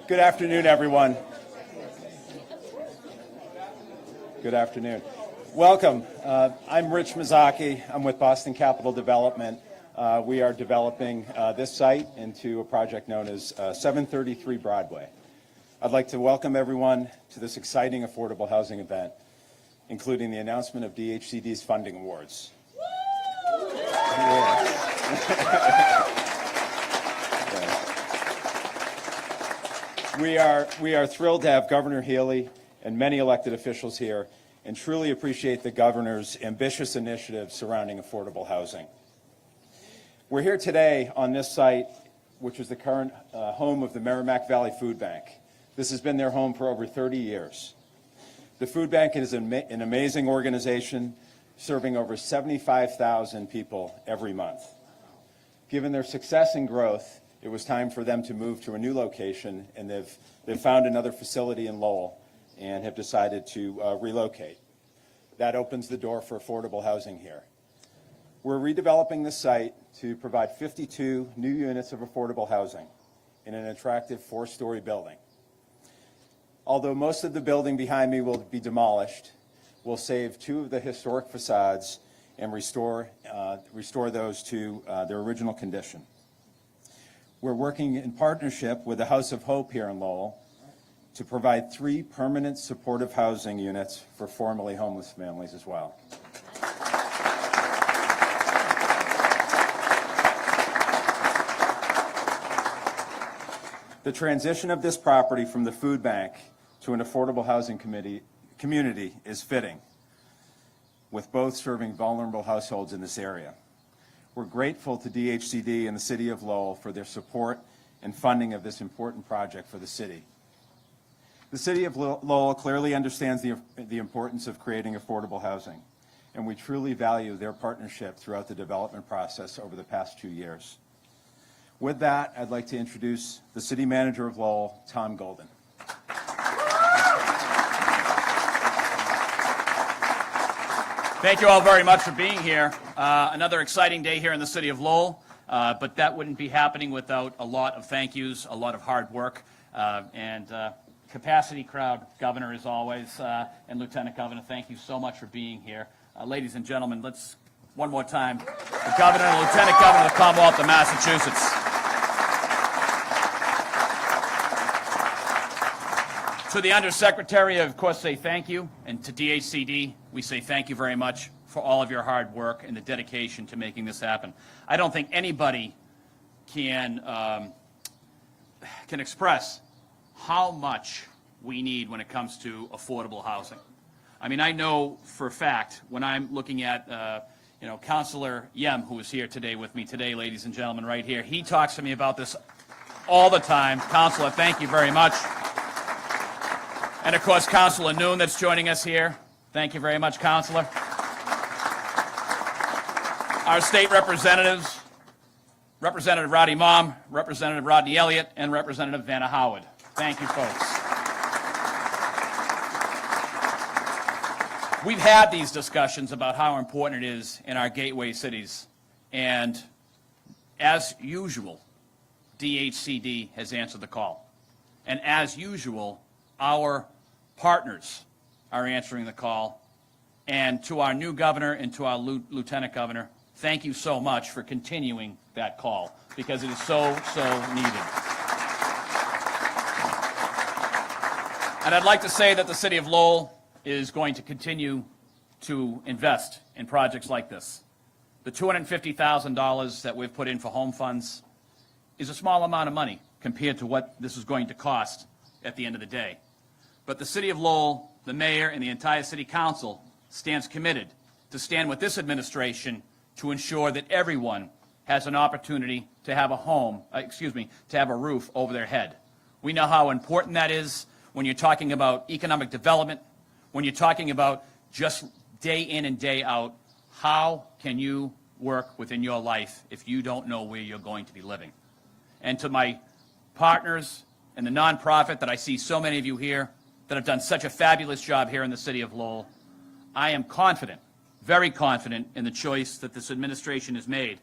Good afternoon, everyone. Good afternoon. Welcome. I'm Rich Mazzocchi. I'm with Boston Capital Development. We are developing this site into a project known as 733 Broadway. I'd like to welcome everyone to this exciting affordable housing event, including the announcement of DHCD's funding awards. We are thrilled to have Governor Healey and many elected officials here and truly appreciate the governor's ambitious initiatives surrounding affordable housing. We're here today on this site, which is the current home of the Merrimack Valley Food Bank. This has been their home for over 30 years. The Food Bank is an amazing organization serving over 75,000 people every month. Given their success and growth, it was time for them to move to a new location, and they've found another facility in Lowell and have decided to relocate. That opens the door for affordable housing here. We're redeveloping this site to provide 52 new units of affordable housing in an attractive 4-story building. Although most of the building behind me will be demolished, we'll save 2 of the historic facades and restore those to their original condition. We're working in partnership with the House of Hope here in Lowell to provide 3 permanent supportive housing units for formerly homeless families as well. The transition of this property from the food bank to an affordable housing community is fitting, with both serving vulnerable households in this area. We're grateful to DHCD and the City of Lowell for their support and funding of this important project for the city. The City of Lowell clearly understands the importance of creating affordable housing, and we truly value their partnership throughout the development process over the past 2 years. With that, I'd like to introduce the City Manager of Lowell, Tom Golden. Thank you all very much for being here. Another exciting day here in the City of Lowell, but that wouldn't be happening without a lot of thank yous, a lot of hard work, and capacity crowd, Governor, as always, and Lieutenant Governor, thank you so much for being here. Ladies and gentlemen, let's, one more time, the Governor and Lieutenant Governor of the Commonwealth of Massachusetts. To the Undersecretary, of course, say thank you, and to DHCD, we say thank you very much for all of your hard work and the dedication to making this happen. I don't think anybody can express how much we need when it comes to affordable housing. I mean, I know for a fact when I'm looking at, Councilor Yem, who is here today with me today, ladies and gentlemen, right here, he talks to me about this all the time. Councilor, thank you very much. And of course, Councilor Noon that's joining us here. Thank you very much, Councilor. Our state representatives, Representative Roddy Mom, Representative Rodney Elliott, and Representative Vanna Howard. Thank you, folks. We've had these discussions about how important it is in our gateway cities, and as usual, DHCD has answered the call. And as usual, our partners are answering the call. And to our new governor and to our lieutenant governor, thank you so much for continuing that call, because it is so needed. And I'd like to say that the City of Lowell is going to continue to invest in projects like this. The $250,000 that we've put in for home funds is a small amount of money compared to what this is going to cost at the end of the day. But the City of Lowell, the mayor, and the entire City Council stands committed to stand with this administration to ensure that everyone has an opportunity to have a home, to have a roof over their head. We know how important that is when you're talking about economic development, when you're talking about just day in and day out, how can you work within your life if you don't know where you're going to be living? And to my partners and the nonprofit that I see so many of you here that have done such a fabulous job here in the City of Lowell, I am confident, very confident in the choice that this administration has made.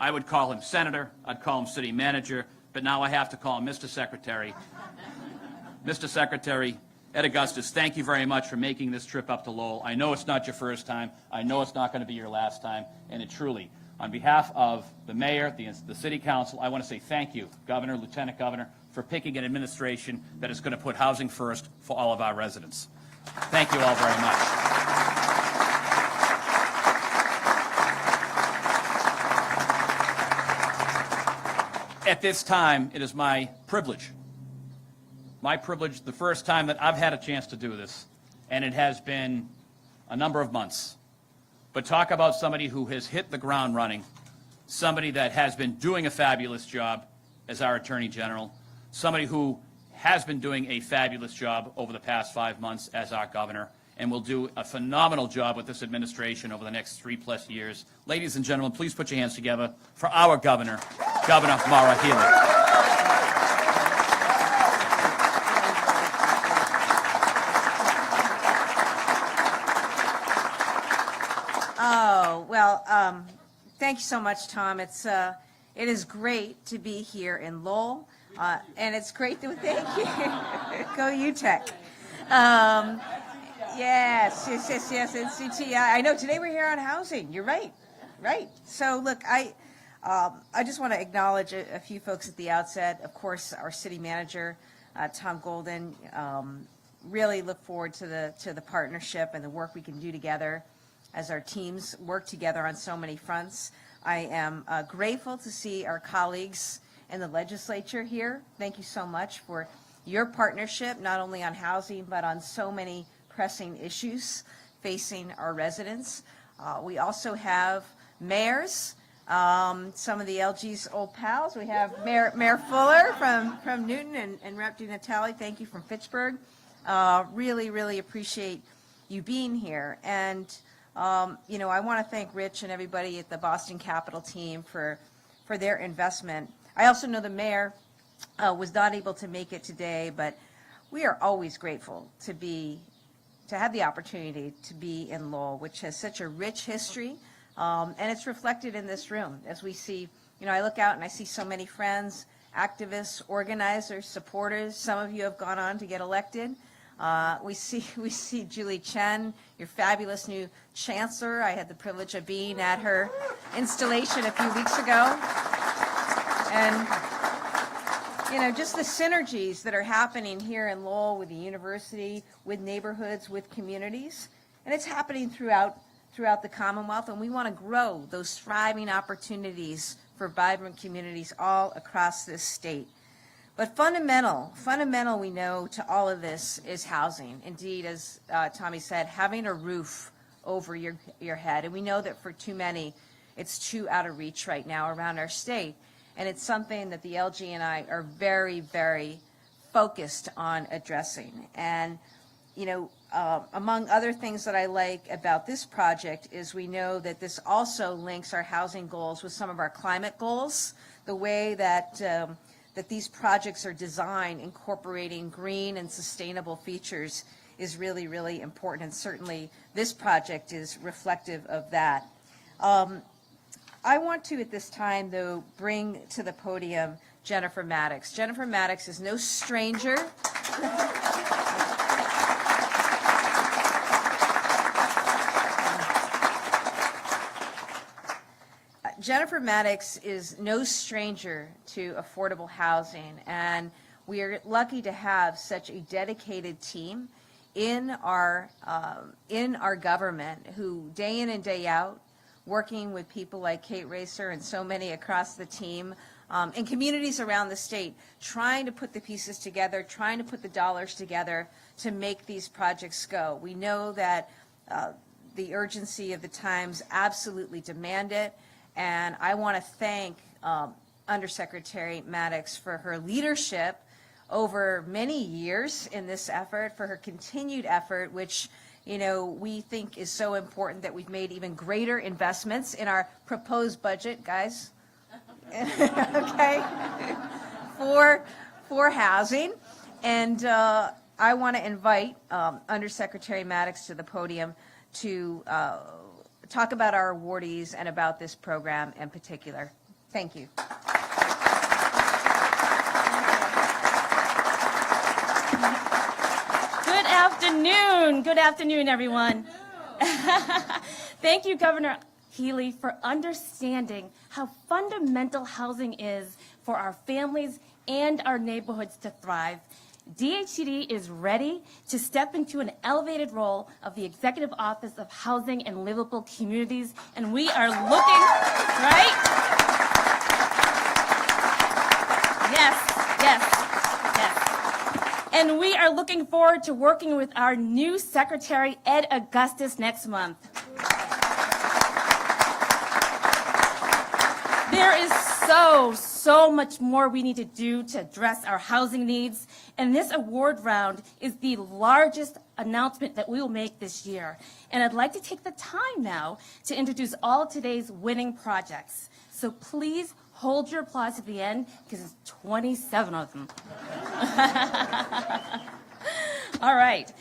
I would call him senator, I'd call him city manager, but now I have to call Mr. Secretary. Mr. Secretary, Ed Augustus, thank you very much for making this trip up to Lowell. I know it's not your first time. I know it's not going to be your last time, and it truly, on behalf of the mayor, the city council, I want to say thank you, Governor, Lieutenant Governor, for picking an administration that is going to put housing first for all of our residents. Thank you all very much. At this time, it is my privilege, the first time that I've had a chance to do this, and it has been a number of months. But talk about somebody who has hit the ground running, somebody that has been doing a fabulous job as our Attorney General, somebody who has been doing a fabulous job over the past 5 months as our governor, and will do a phenomenal job with this administration over the next 3+ years. Ladies and gentlemen, please put your hands together for our governor, Governor Maura Healey. Oh, well, thank you so much, Tom. It is great to be here in Lowell, and it's great to thank you. Go UTEC. Yes, NCT. I know today we're here on housing. You're right. So look, I just want to acknowledge a few folks at the outset. Of course, our city manager, Tom Golden. Really look forward to the partnership and the work we can do together as our teams work together on so many fronts. I am grateful to see our colleagues in the legislature here. Thank you so much for your partnership, not only on housing, but on so many pressing issues facing our residents. We also have mayors, some of the LG's old pals. We have Mayor Fuller from Newton and Rep. DiNatale. Thank you from Fitchburg. Really appreciate you being here. And I want to thank Rich and everybody at the Boston Capital team for their investment. I also know the mayor was not able to make it today, but we are always grateful to have the opportunity to be in Lowell, which has such a rich history, and it's reflected in this room. As we see, I look out and I see so many friends, activists, organizers, supporters. Some of you have gone on to get elected. We see Julie Chen, your fabulous new chancellor. I had the privilege of being at her installation a few weeks ago. And, just the synergies that are happening here in Lowell with the university, with neighborhoods, with communities. And it's happening throughout the Commonwealth, and we want to grow those thriving opportunities for vibrant communities all across this state. But fundamental, we know, to all of this is housing. Indeed, as Tommy said, having a roof over your head. And we know that for too many, it's too out of reach right now around our state. And it's something that the LG and I are very focused on addressing. And, among other things that I like about this project is we know that this also links our housing goals with some of our climate goals. The way that these projects are designed, incorporating green and sustainable features, is really important, and certainly this project is reflective of that. I want to, at this time, though, bring to the podium Jennifer Maddox. Jennifer Maddox is no stranger. Jennifer Maddox is no stranger to affordable housing, and we are lucky to have such a dedicated team in our government who, day in and day out, working with people like Kate Racer and so many across the team in communities around the state, trying to put the pieces together, trying to put the dollars together to make these projects go. We know that the urgency of the times absolutely demand it, and I want to thank Undersecretary Maddox for her leadership over many years in this effort, for her continued effort, which we think is so important that we've made even greater investments in our proposed budget, guys. Okay, for housing. And I want to invite Undersecretary Maddox to the podium to talk about our awardees and about this program in particular. Thank you. afternoon. Good afternoon, everyone. Thank you, Governor Healey, for understanding how fundamental housing is for our families and our neighborhoods to thrive. DHCD is ready to step into an elevated role of the Executive Office of Housing and Livable Communities, and we are looking, right? Yes. And we are looking forward to working with our new Secretary, Ed Augustus, next month. There is so much more we need to do to address our housing needs, and this award round is the largest announcement that we will make this year. And I'd like to take the time now to introduce all of today's winning projects. So please hold your applause at the end, because it's 27 of them. All right.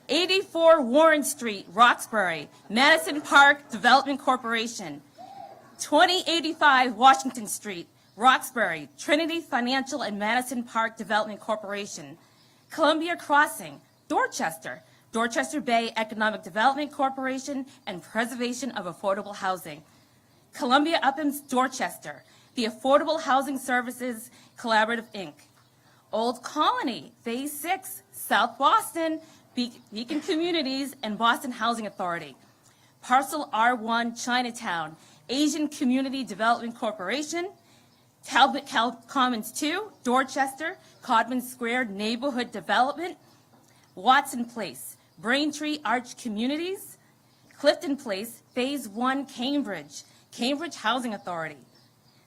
84 Warren Street, Roxbury, Madison Park Development Corporation. 2085 Washington Street, Roxbury, Trinity Financial and Madison Park Development Corporation. Columbia Crossing, Dorchester, Dorchester Bay Economic Development Corporation and Preservation of Affordable Housing. Columbia Uphams, Dorchester, the Affordable Housing Services Collaborative, Inc. Old Colony, Phase 6, South Boston, Beacon Communities and Boston Housing Authority. Parcel R1, Chinatown, Asian Community Development Corporation. Talbot Commons 2, Dorchester, Codman Square Neighborhood Development. Watson Place, Braintree Arch Communities. Clifton Place, Phase 1, Cambridge, Cambridge Housing Authority.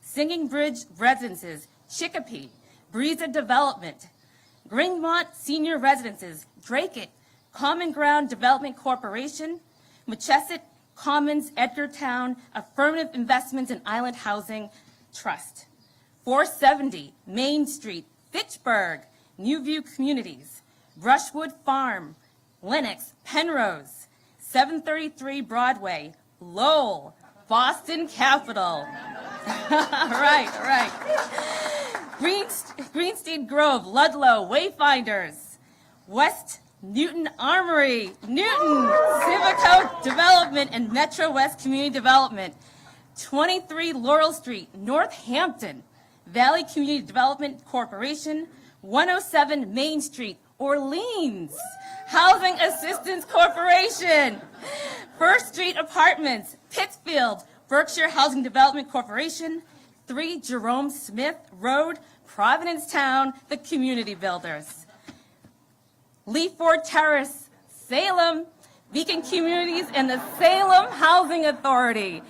Singing Bridge Residences, Chicopee, Breeza Development. Greenmont Senior Residences, Dracut, Common Ground Development Corporation. Mochesset Commons, Edgartown, Affirmative Investments in Island Housing Trust. 470 Main Street, Fitchburg, New View Communities. Brushwood Farm, Lenox, Penrose. 733 Broadway, Lowell, Boston Capital. All right. Greenstein Grove, Ludlow, Wayfinders. West Newton Armory, Newton, Civico Development and Metro West Community Development. 23 Laurel Street, Northampton, Valley Community Development Corporation. 107 Main Street, Orleans, Housing Assistance Corporation. First Street Apartments, Pittsfield, Berkshire Housing Development Corporation. 3 Jerome Smith Road, Providencetown, the Community Builders. Leaford Terrace, Salem, Beacon Communities, and the Salem Housing Authority.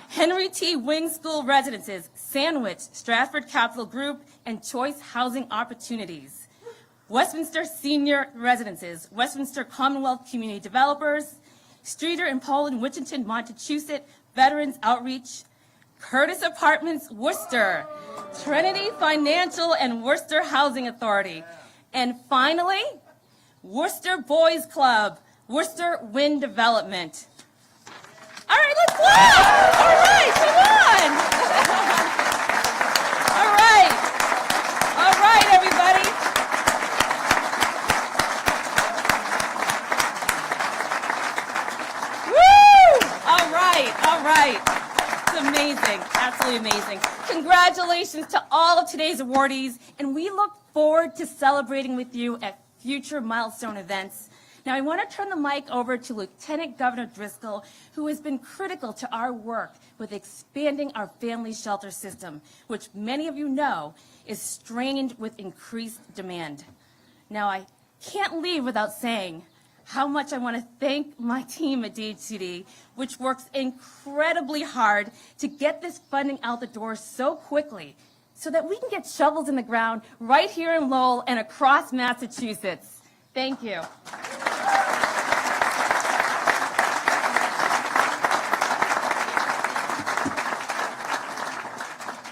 Henry T. Wing School Residences, Sandwich, Stratford Capital Group, and Choice Housing Opportunities. Westminster Senior Residences, Westminster Commonwealth Community Developers, Streeter and Poland, Winchendon, Massachusetts, Veterans Outreach, Curtis Apartments, Worcester, Trinity Financial and Worcester Housing Authority. And finally, Worcester Boys Club, Worcester Wind Development. All right, let's clap. All right, come on. All right, everybody. Woo! All right. It's amazing, absolutely amazing. Congratulations to all of today's awardees, and we look forward to celebrating with you at future milestone events. Now, I want to turn the mic over to Lieutenant Governor Driscoll, who has been critical to our work with expanding our family shelter system, which many of you know is strained with increased demand. Now, I can't leave without saying how much I want to thank my team at DHCD, which works incredibly hard to get this funding out the door so quickly so that we can get shovels in the ground right here in Lowell and across Massachusetts. Thank you.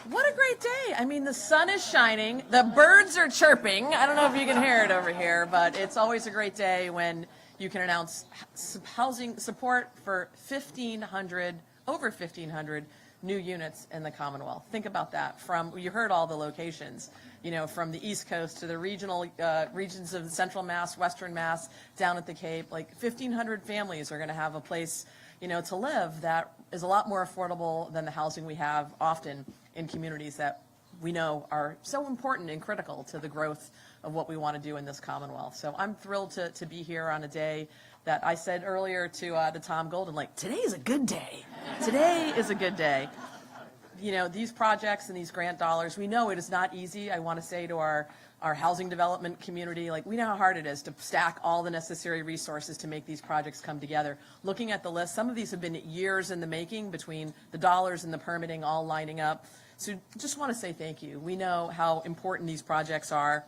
What a great day. I mean, the sun is shining, the birds are chirping. I don't know if you can hear it over here, but it's always a great day when you can announce housing support for over 1,500 new units in the Commonwealth. Think about that. You heard all the locations, from the East Coast to the regional regions of Central Mass, Western Mass, down at the Cape. Like 1,500 families are going to have a place, to live that is a lot more affordable than the housing we have often in communities that we know are so important and critical to the growth of what we want to do in this Commonwealth. So I'm thrilled to be here on a day that I said earlier to Tom Golden, like, today is a good day. Today is a good day. These projects and these grant dollars, we know it is not easy. I want to say to our housing development community, like, we know how hard it is to stack all the necessary resources to make these projects come together. Looking at the list, some of these have been years in the making between the dollars and the permitting all lining up. So just want to say thank you. We know how important these projects are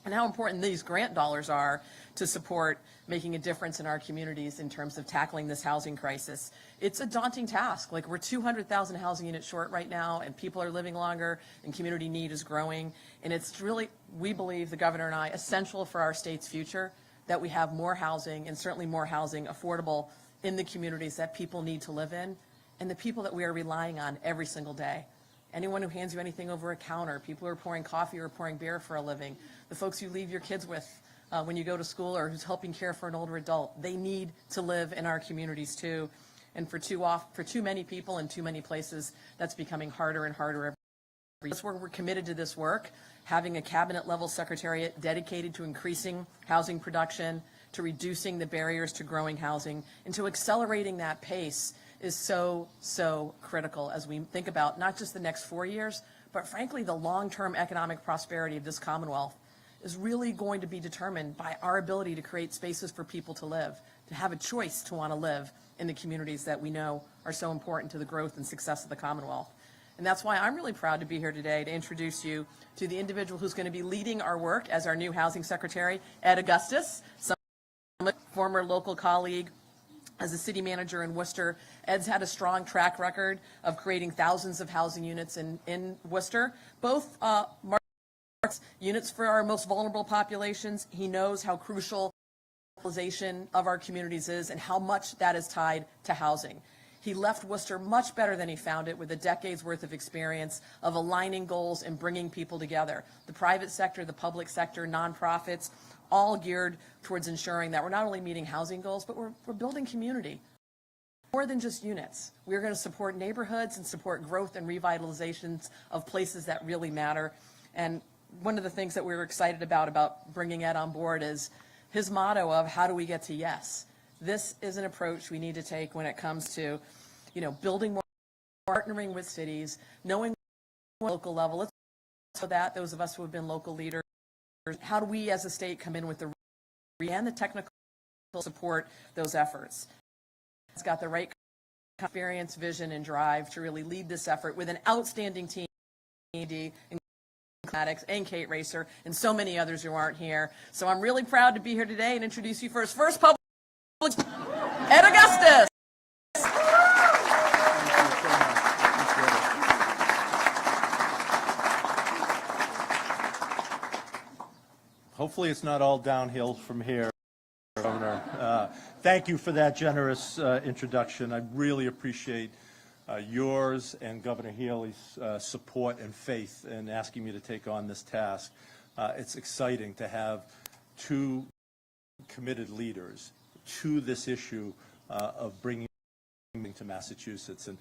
and how important these grant dollars are to support making a difference in our communities in terms of tackling this housing crisis. It's a daunting task. Like, we're 200,000 housing units short right now, and people are living longer, and community need is growing. And it's really, we believe, the governor and I, essential for our state's future that we have more housing, and certainly more housing affordable in the communities that people need to live in, and the people that we are relying on every single day. Anyone who hands you anything over a counter, people who are pouring coffee or pouring beer for a living, the folks you leave your kids with when you go to school, or who's helping care for an older adult, they need to live in our communities too. And for too many people in too many places, that's becoming harder and harder every day. That's where we're committed to this work, having a cabinet-level secretariat dedicated to increasing housing production, to reducing the barriers to growing housing, and to accelerating that pace is so, so critical as we think about not just the next 4 years, but frankly, the long-term economic prosperity of this Commonwealth is really going to be determined by our ability to create spaces for people to live, to have a choice to want to live in the communities that we know are so important to the growth and success of the Commonwealth. And that's why I'm really proud to be here today to introduce you to the individual who's going to be leading our work as our new housing secretary, Ed Augustus, former local colleague. As a city manager in Worcester, Ed's had a strong track record of creating thousands of housing units in Worcester, both units for our most vulnerable populations. He knows how crucial the stabilization of our communities is and how much that is tied to housing. He left Worcester much better than he found it, with a decade's worth of experience of aligning goals and bringing people together. The private sector, the public sector, nonprofits, all geared towards ensuring that we're not only meeting housing goals, but we're building community. More than just units. We're going to support neighborhoods and support growth and revitalizations of places that really matter. And one of the things that we were excited about bringing Ed on board is his motto of, how do we get to yes? This is an approach we need to take when it comes to, building more, partnering with cities, knowing local level. Let's so that those of us who have been local leaders, how do we as a state come in with the and the technical support those efforts? It's got the right experience, vision, and drive to really lead this effort with an outstanding team, and Kate Racer, and so many others who aren't here. So I'm really proud to be here today and introduce you for his first public, Ed Augustus. Hopefully it's not all downhill from here, Governor. Thank you for that generous introduction. I really appreciate yours and Governor Healey's support and faith in asking me to take on this task. It's exciting to have two committed leaders to this issue of bringing to Massachusetts. And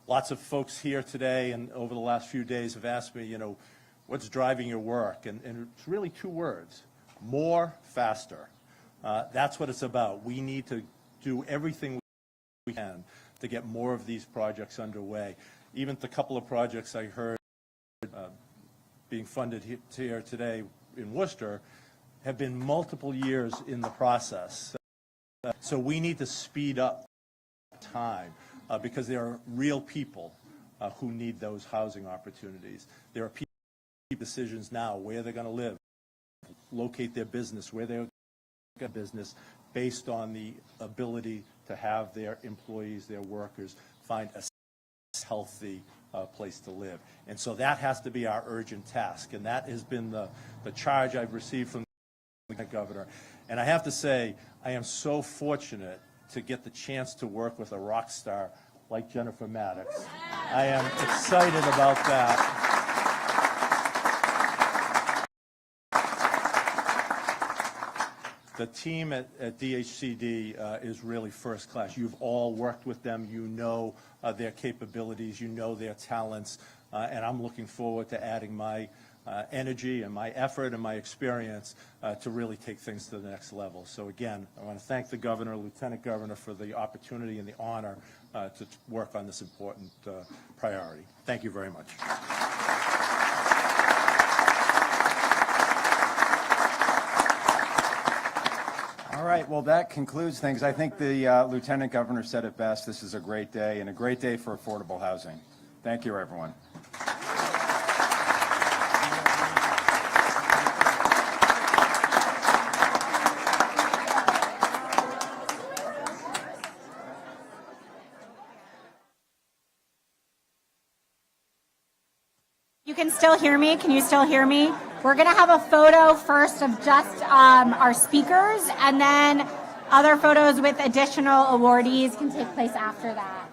lots of folks here today and over the last few days have asked me, what's driving your work? And it's really two words: more, faster. That's what it's about. We need to do everything we can to get more of these projects underway. Even the couple of projects I heard being funded here today in Worcester have been multiple years in the process. So we need to speed up time because there are real people who need those housing opportunities. There are people who make decisions now where they're going to live, locate their business, where they're going to business, based on the ability to have their employees, their workers, find a healthy place to live. And so that has to be our urgent task. And that has been the charge I've received from the governor. And I have to say, I am so fortunate to get the chance to work with a rock star like Jennifer Maddox. I am excited about that. The team at DHCD is really first class. You've all worked with them. You know their capabilities. You know their talents. And I'm looking forward to adding my energy and my effort and my experience to really take things to the next level. So again, I want to thank the governor, lieutenant governor, for the opportunity and the honor to work on this important priority. Thank you very much. All right, well, that concludes things. I think the lieutenant governor said it best. This is a great day and a great day for affordable housing. Thank you, everyone. You can still hear me? Can you still hear me? We're going to have a photo first of just our speakers, and then other photos with additional awardees can take place after that.